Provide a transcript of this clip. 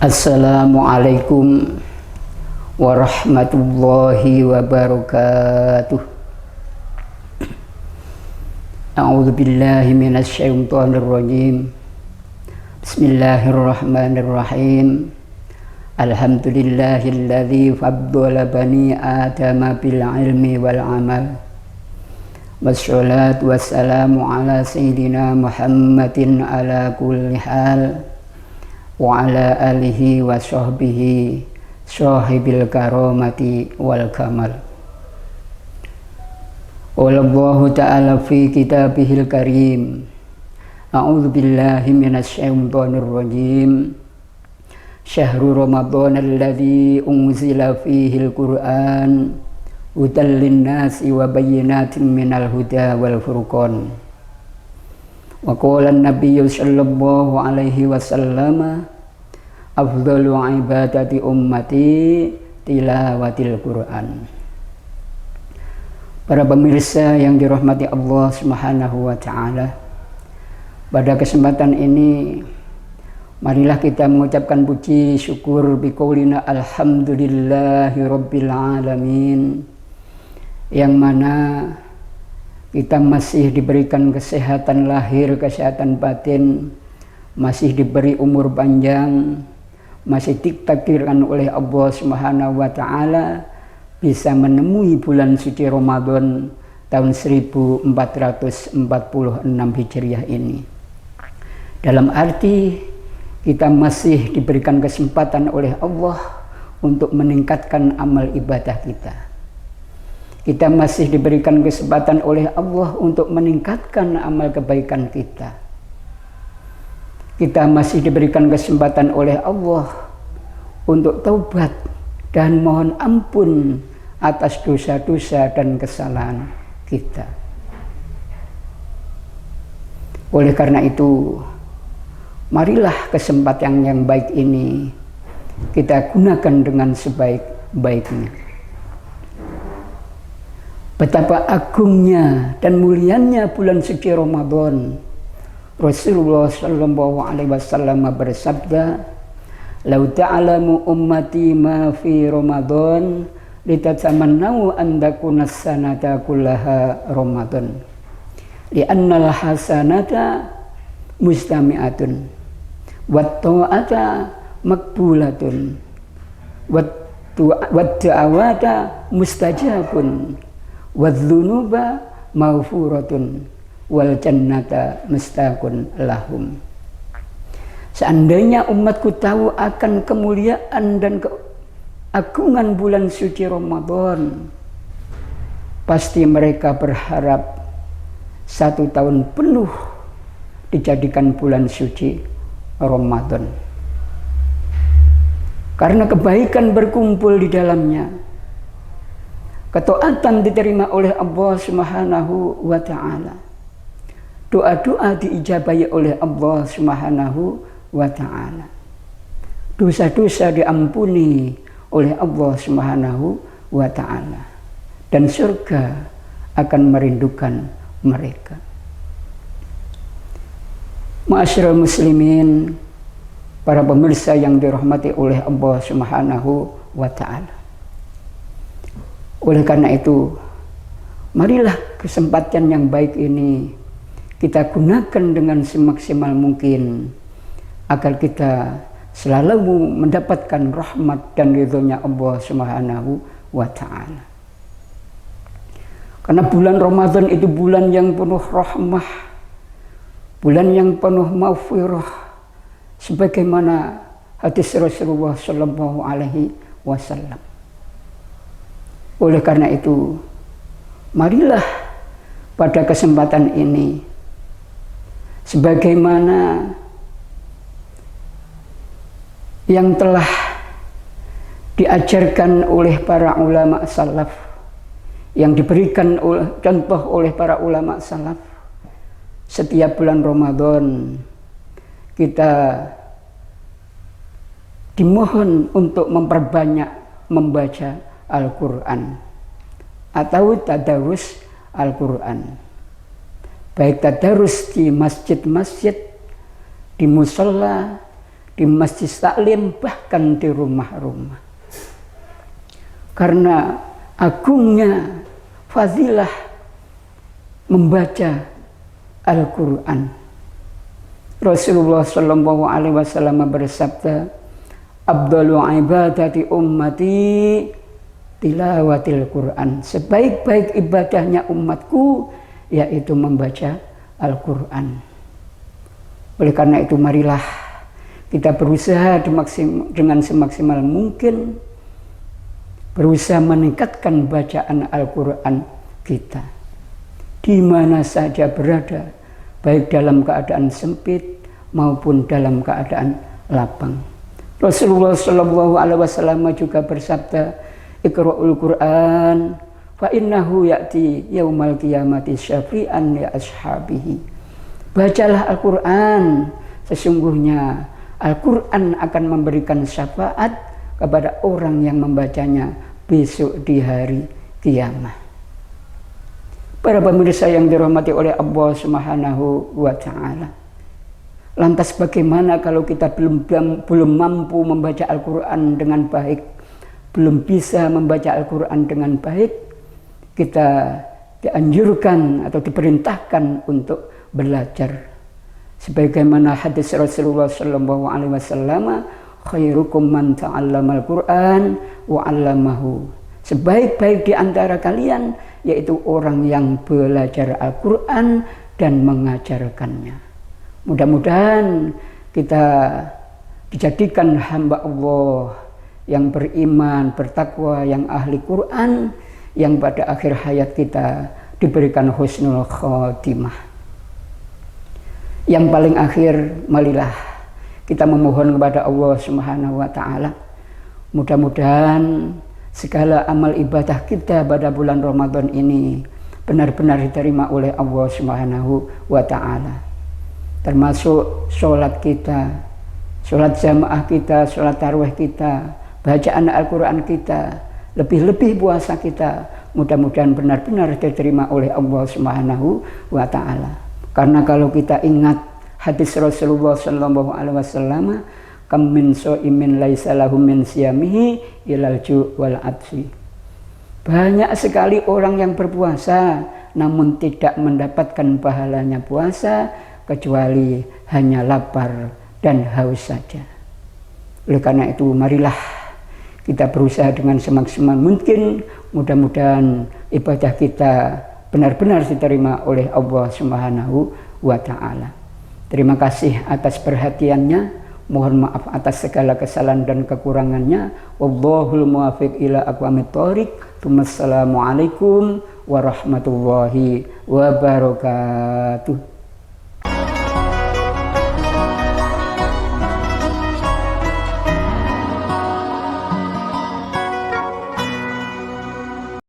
Assalamualaikum warahmatullahi wabarakatuh. A'udzu billahi minasy syaithanir rajim. Bismillahirrahmanirrahim. Alhamdulillahilladzi faddala bani adama bil ilmi wal amal. Wassalatu wassalamu ala sayyidina Muhammadin ala kulli hal wa ala alihi wa sahbihi sahibil karamati wal kamal. Wallahu ta'ala fi kitabihil karim. A'udzu billahi minasy syaithanir rajim. Syahrul Ramadan alladzi unzila fihil Qur'an hudan linnasi wa bayyinatin minal huda wal furqan. Wa qala an-nabiyyu sallallahu alaihi wasallam afdalu ibadati ummati tilawatil Qur'an. Para pemirsa yang dirahmati Allah Subhanahu wa taala, pada kesempatan ini marilah kita mengucapkan puji syukur biqaulina alhamdulillahi rabbil alamin, yang mana kita masih diberikan kesehatan lahir, kesehatan batin, masih diberi umur panjang, masih ditakdirkan oleh Allah Subhanahu wa taala bisa menemui bulan suci Ramadan tahun 1446 Hijriah ini. Dalam arti kita masih diberikan kesempatan oleh Allah untuk meningkatkan amal ibadah kita. Kita masih diberikan kesempatan oleh Allah untuk meningkatkan amal kebaikan kita. Kita masih diberikan kesempatan oleh Allah untuk taubat dan mohon ampun atas dosa-dosa dan kesalahan kita. Oleh karena itu, marilah kesempatan yang baik ini kita gunakan dengan sebaik-baiknya. Betapa agungnya dan mulianya bulan suci Ramadan. Rasulullah sallallahu alaihi wasallam bersabda, "Lau ta'lamu ummati ma fi Ramadan litatamannau an takuna sanata kullaha Ramadan. Li'annal hasanata mustami'atun wat ta'ata maqbulatun wat da'awata mustajabun wadzunuba maghfuratun wal jannata mustaqun lahum." Seandainya umatku tahu akan kemuliaan dan keagungan bulan suci Ramadan, pasti mereka berharap 1 tahun penuh dijadikan bulan suci Ramadan. Karena kebaikan berkumpul di dalamnya, ketaatan diterima oleh Allah Subhanahu wa taala, doa-doa diijabahi oleh Allah Subhanahu wa taala, dosa-dosa diampuni oleh Allah Subhanahu wa taala, dan surga akan merindukan mereka. Ma'asyiral muslimin, para pemirsa yang dirahmati oleh Allah Subhanahu wa taala. Oleh karena itu, marilah kesempatan yang baik ini kita gunakan dengan semaksimal mungkin agar kita selalu mendapatkan rahmat dan ridhonya Allah Subhanahu wa taala. Karena bulan Ramadan itu bulan yang penuh rahmah, bulan yang penuh maghfirah, sebagaimana hadis Rasulullah sallallahu alaihi wasallam. Oleh karena itu, marilah pada kesempatan ini, sebagaimana yang telah diajarkan oleh para ulama salaf, yang diberikan contoh oleh para ulama salaf, setiap bulan Ramadan kita dimohon untuk memperbanyak membaca Al-Quran atau tadarus Al-Quran, baik tadarus di masjid-masjid, di musola, di masjid taklim, bahkan di rumah-rumah. Karena agungnya fadilah membaca Al-Quran. Rasulullah Shallallahu Alaihi Wasallam bersabda, "Abdul ibadati ummati tilawatil Quran." Sebaik-baik ibadahnya umatku yaitu membaca Al-Quran. Oleh karena itu marilah kita berusaha dengan semaksimal mungkin berusaha meningkatkan bacaan Al-Quran kita di mana saja berada, baik dalam keadaan sempit maupun dalam keadaan lapang. Rasulullah Shallallahu Alaihi Wasallam juga bersabda, "Iqra'ul Quran, fa innahu ya'ti yaumal qiyamati syafi'an li ashabihi." Bacalah Al-Quran, sesungguhnya Al-Quran akan memberikan syafaat kepada orang yang membacanya besok di hari kiamat. Para pemirsa yang dirahmati oleh Allah Subhanahu wa Ta'ala, lantas bagaimana kalau kita belum mampu membaca Al-Quran dengan baik, belum bisa membaca Al-Quran dengan baik? Kita dianjurkan atau diperintahkan untuk belajar. Sebagaimana hadis Rasulullah Shallallahu Alaihi Wasallam, "Khairukum man ta'allama al-Quran wa 'allamahu." Sebaik-baik di antara kalian yaitu orang yang belajar Al-Quran dan mengajarkannya. Mudah-mudahan kita dijadikan hamba Allah yang beriman, bertakwa, yang ahli Quran, yang pada akhir hayat kita diberikan husnul khotimah. Yang paling akhir, marilah kita memohon kepada Allah Subhanahu wa Ta'ala, mudah-mudahan segala amal ibadah kita pada bulan Ramadan ini benar-benar diterima oleh Allah Subhanahu wa Ta'ala. Termasuk sholat kita, sholat jamaah kita, sholat tarawih kita, bacaan Al-Quran kita, lebih-lebih puasa kita, mudah-mudahan benar-benar diterima oleh Allah Subhanahu wa Ta'ala. Karena kalau kita ingat hadis Rasulullah Sallallahu Alaihi Wasallam, "Kam min sha'imin laisa lahu min siyamihi ilal ju' wal atsi." Banyak sekali orang yang berpuasa namun tidak mendapatkan pahalanya puasa kecuali hanya lapar dan haus saja. Oleh karena itu marilah kita berusaha dengan semaksimal mungkin, mudah-mudahan ibadah kita benar-benar diterima oleh Allah Subhanahu wa Ta'ala. Terima kasih atas perhatiannya. Mohon maaf atas segala kesalahan dan kekurangannya. Wallahul muwaffiq ila aqwamit thoriq. Wassalamualaikum warahmatullahi wabarakatuh.